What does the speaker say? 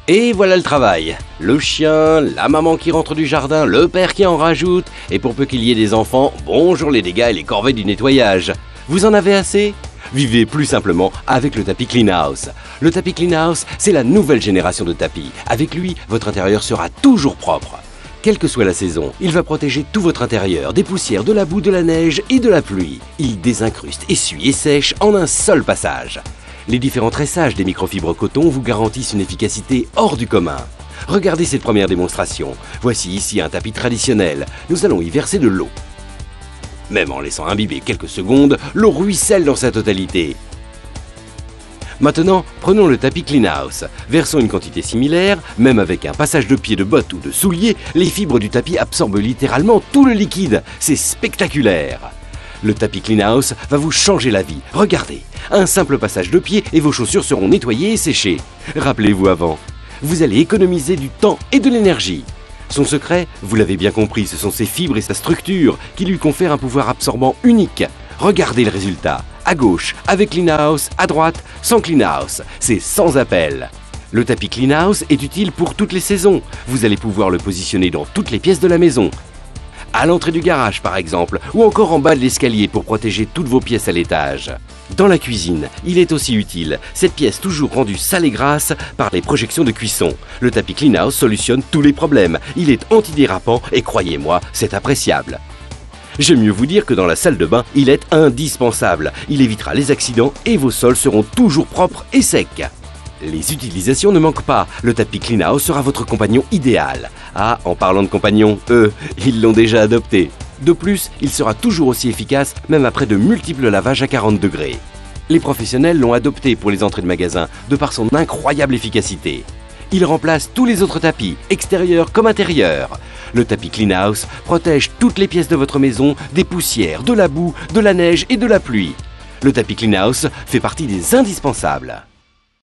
Et voilà le travail. Le chien, la maman qui rentre du jardin, le père qui en rajoute, et pour peu qu'il y ait des enfants, bonjour les dégâts et les corvées du nettoyage. Vous en avez assez ? Vivez plus simplement avec le tapis Clean House. Le tapis Clean House, c'est la nouvelle génération de tapis. Avec lui, votre intérieur sera toujours propre. Quelle que soit la saison, il va protéger tout votre intérieur des poussières, de la boue, de la neige et de la pluie. Il désincruste, essuie et sèche en un seul passage. Les différents tressages des microfibres coton vous garantissent une efficacité hors du commun. Regardez cette première démonstration. Voici ici un tapis traditionnel. Nous allons y verser de l'eau. Même en laissant imbiber quelques secondes, l'eau ruisselle dans sa totalité. Maintenant, prenons le tapis Clean House. Versons une quantité similaire, même avec un passage de pied de botte ou de soulier, les fibres du tapis absorbent littéralement tout le liquide. C'est spectaculaire. Le tapis Clean House va vous changer la vie. Regardez, un simple passage de pied et vos chaussures seront nettoyées et séchées. Rappelez-vous avant. Vous allez économiser du temps et de l'énergie. Son secret, vous l'avez bien compris, ce sont ses fibres et sa structure qui lui confèrent un pouvoir absorbant unique. Regardez le résultat. À gauche, avec Clean House, à droite, sans Clean House. C'est sans appel. Le tapis Clean House est utile pour toutes les saisons. Vous allez pouvoir le positionner dans toutes les pièces de la maison. À l'entrée du garage par exemple, ou encore en bas de l'escalier pour protéger toutes vos pièces à l'étage. Dans la cuisine, il est aussi utile, cette pièce toujours rendue sale et grasse par les projections de cuisson. Le tapis Clean House solutionne tous les problèmes, il est antidérapant et croyez-moi, c'est appréciable. J'aime mieux vous dire que dans la salle de bain, il est indispensable. Il évitera les accidents et vos sols seront toujours propres et secs. Les utilisations ne manquent pas, le tapis Clean House sera votre compagnon idéal. Ah, en parlant de compagnons, eux, ils l'ont déjà adopté. De plus, il sera toujours aussi efficace, même après de multiples lavages à 40 degrés. Les professionnels l'ont adopté pour les entrées de magasins, de par son incroyable efficacité. Il remplace tous les autres tapis, extérieurs comme intérieurs. Le tapis Clean House protège toutes les pièces de votre maison des poussières, de la boue, de la neige et de la pluie. Le tapis Clean House fait partie des indispensables.